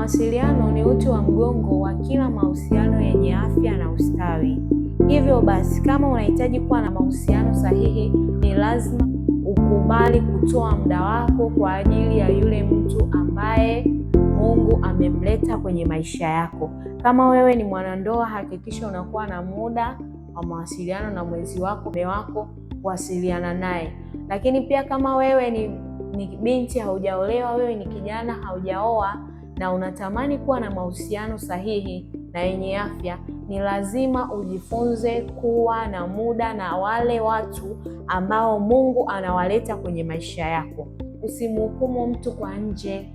Mawasiliano ni uti wa mgongo wa kila mahusiano yenye afya na ustawi. Hivyo basi, kama unahitaji kuwa na mahusiano sahihi, ni lazima ukubali kutoa muda wako kwa ajili ya yule mtu ambaye Mungu amemleta kwenye maisha yako. Kama wewe ni mwanandoa, hakikisha unakuwa na muda wa mawasiliano na mwenzi wako, mume wako, kuwasiliana naye. Lakini pia kama wewe ni binti haujaolewa, wewe ni kijana haujaoa na unatamani kuwa na mahusiano sahihi na yenye afya, ni lazima ujifunze kuwa na muda na wale watu ambao Mungu anawaleta kwenye maisha yako. Usimhukumu mtu kwa nje.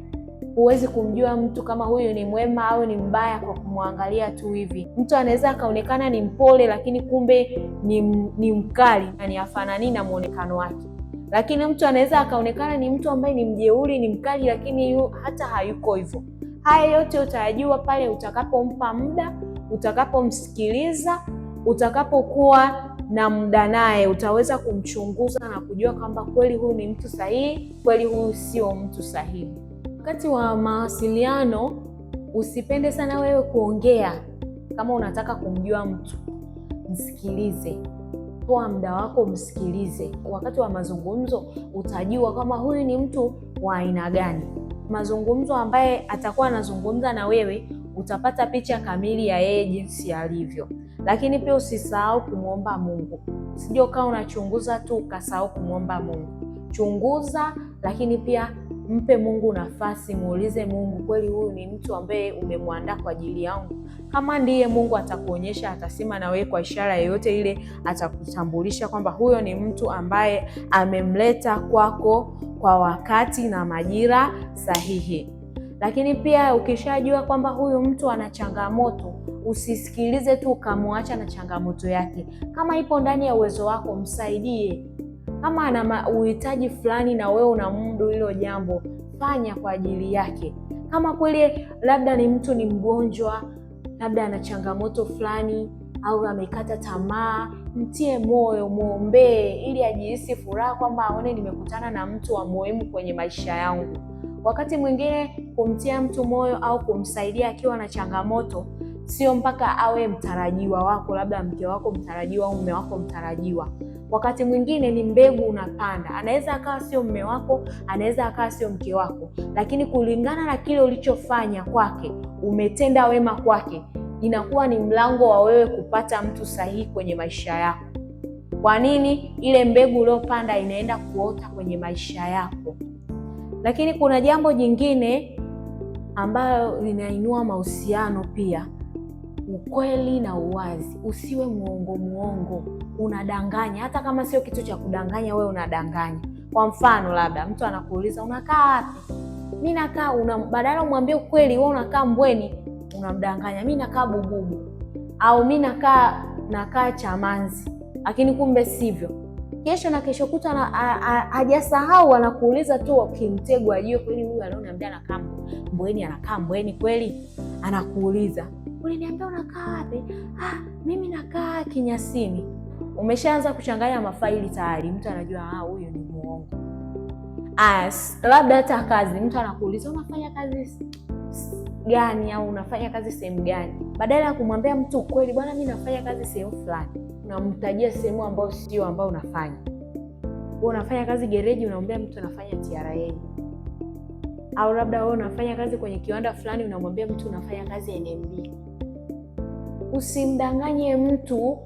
Huwezi kumjua mtu kama huyu ni mwema au ni mbaya kwa kumwangalia tu hivi. Mtu anaweza akaonekana ni mpole, lakini kumbe ni mkali na ni afanani na muonekano wake. Lakini mtu anaweza akaonekana ni mtu ambaye ni mjeuri, ni mkali, lakini hata hayuko hivyo. Haya yote utayajua pale utakapompa muda, utakapomsikiliza, utakapokuwa na muda naye. Utaweza kumchunguza na kujua kwamba kweli huyu ni mtu sahihi, kweli huyu sio mtu sahihi. Wakati wa mawasiliano, usipende sana wewe kuongea. Kama unataka kumjua mtu, msikilize. Toa muda wako, msikilize. Wakati wa mazungumzo utajua kama huyu ni mtu wa aina gani. Mazungumzo ambaye atakuwa anazungumza na wewe, utapata picha kamili ya yeye jinsi alivyo. Lakini pia usisahau kumwomba Mungu. Usije ukawa unachunguza tu ukasahau kumwomba Mungu. Chunguza, lakini pia mpe Mungu nafasi. Muulize Mungu, kweli huyu ni mtu ambaye umemwandaa kwa ajili yangu? Kama ndiye, Mungu atakuonyesha, atasema na wewe kwa ishara yoyote ile, atakutambulisha kwamba huyo ni mtu ambaye amemleta kwako kwa wakati na majira sahihi. Lakini pia ukishajua kwamba huyu mtu ana changamoto, usisikilize tu ukamwacha na changamoto yake. Kama ipo ndani ya uwezo wako, msaidie. Kama ana uhitaji fulani na wewe unamudu hilo jambo, fanya kwa ajili yake. Kama kweli labda ni mtu ni mgonjwa, labda ana changamoto fulani au amekata tamaa, mtie moyo, muombee ili ajihisi furaha kwamba aone nimekutana na mtu wa muhimu kwenye maisha yangu. Wakati mwingine kumtia mtu moyo au kumsaidia akiwa na changamoto sio mpaka awe mtarajiwa wako, labda mke wako mtarajiwa au mume wako mtarajiwa. Wakati mwingine ni mbegu unapanda. Anaweza akawa sio mume wako, anaweza akawa sio mke wako, lakini kulingana na kile ulichofanya kwake, umetenda wema kwake, inakuwa ni mlango wa wewe kupata mtu sahihi kwenye maisha yako. Kwa nini? Ile mbegu uliopanda inaenda kuota kwenye maisha yako. Lakini kuna jambo jingine ambayo linainua mahusiano pia, ukweli na uwazi. Usiwe muongo, unadanganya. Hata kama sio kitu cha kudanganya, wewe unadanganya. Kwa mfano, labda mtu anakuuliza unakaa wapi? Mimi nakaa, badala umwambie ukweli, wewe unakaa Mbweni, unamdanganya. Mimi nakaa Bububu, au mimi nakaa Chamanzi, lakini kumbe sivyo. Kesho na kesho kuta hajasahau, anakuuliza tu ukimtegwa, ajue kweli huyu anaoniambia anakaa Mbweni, anakaa Mbweni kweli. Anakuuliza, uliniambia unakaa wapi? Mimi nakaa Kinyasini. Umeshaanza kuchanganya mafaili tayari, mtu anajua huyu ni muongo. Labda hata kazi, mtu anakuuliza unafanya kazi gani au unafanya kazi sehemu gani? Badala ya kumwambia mtu ukweli, bwana mimi nafanya kazi sehemu fulani, unamtajia sehemu ambayo sio ambayo unafanya. Wewe unafanya kazi gereji, unamwambia mtu anafanya TRA. Au labda wewe unafanya kazi kwenye kiwanda fulani, unamwambia mtu unafanya kazi NMB. Usimdanganye mtu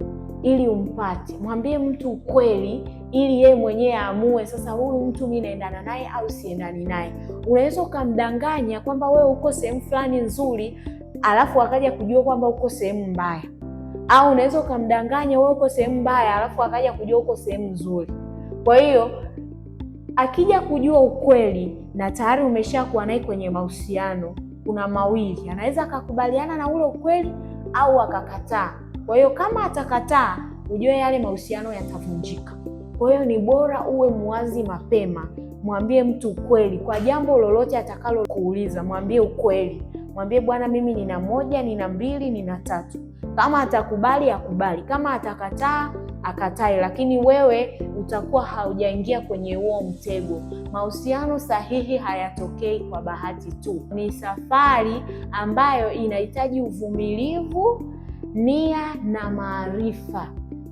ili umpate. Mwambie mtu ukweli ili yeye mwenyewe aamue sasa huyu mtu mimi naendana naye au siendani naye. Unaweza ukamdanganya kwamba wewe uko sehemu fulani nzuri, alafu akaja kujua kwamba uko sehemu mbaya. Au unaweza ukamdanganya wewe uko sehemu mbaya, alafu akaja kujua uko sehemu nzuri. Kwa hiyo akija kujua ukweli na tayari umeshakuwa naye kwenye mahusiano, kuna mawili, anaweza akakubaliana na ule ukweli au akakataa. Kwa hiyo kama atakataa, ujue yale mahusiano yatavunjika. Kwa hiyo ni bora uwe muwazi mapema. Mwambie mtu ukweli kwa jambo lolote atakalo kuuliza, mwambie ukweli. Mwambie Bwana, mimi nina 1, nina 2, nina 3. Kama atakubali akubali, kama atakataa akatae, lakini wewe utakuwa haujaingia kwenye huo mtego. Mahusiano sahihi hayatokei kwa bahati tu, ni safari ambayo inahitaji uvumilivu, nia na maarifa.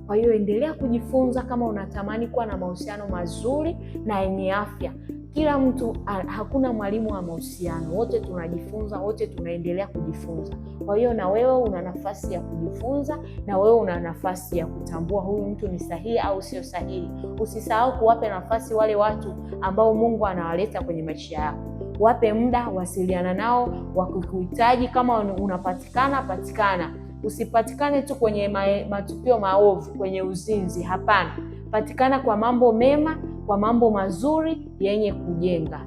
Kwa hiyo endelea kujifunza kama unatamani kuwa na mahusiano mazuri na yenye afya. Kila mtu, hakuna mwalimu wa mahusiano, wote tunajifunza, wote tunaendelea kujifunza. Kwa hiyo na wewe una nafasi ya kujifunza, na wewe una nafasi ya kutambua huyu mtu ni sahihi au sio sahihi. Usisahau kuwape nafasi wale watu ambao Mungu anawaleta kwenye maisha yako. Wape muda, wasiliana nao, wakikuhitaji. Kama unapatikana, patikana. Usipatikane tu kwenye matukio maovu, kwenye uzinzi. Hapana, patikana kwa mambo mema, kwa mambo mazuri yenye kujenga.